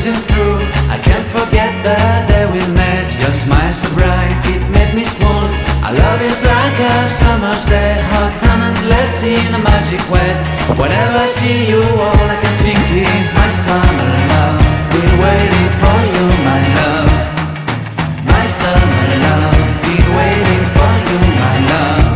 chasing through. I can't forget the day we met. Your smile so bright, it made me swoon. Our love is like a summer's day, hot and endless in a magic way. Whenever I see you, all I can think is my summer love. Been waiting for you, my love. My summer love. Been waiting for you, my love.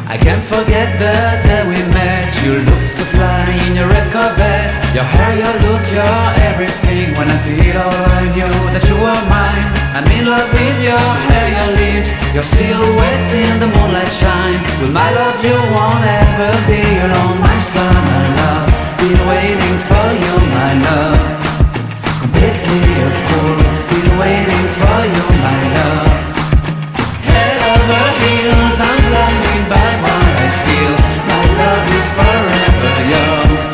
I can't forget the day we met. You looked so fly in your red Corvette. Your hair, your look, your everything. When I see it all, I knew that you were mine. I'm in love with your hair, your lips, your silhouette in the moonlight shine. With my love you won't ever be alone. My summer love, been waiting for you, my love. Completely a fool, been waiting for you, my love. Head over heels, I'm blinded by what I feel. My love is forever yours.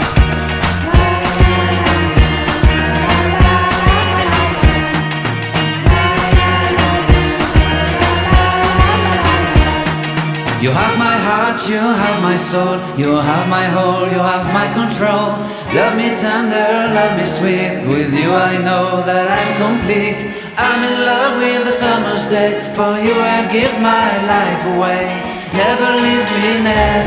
You have my heart, you have my soul, you have my whole, you have my control. Love me tender, love me sweet. With you I know that I'm complete. I'm in love with the summer's day. For you I'd give my life away. Never leave me, never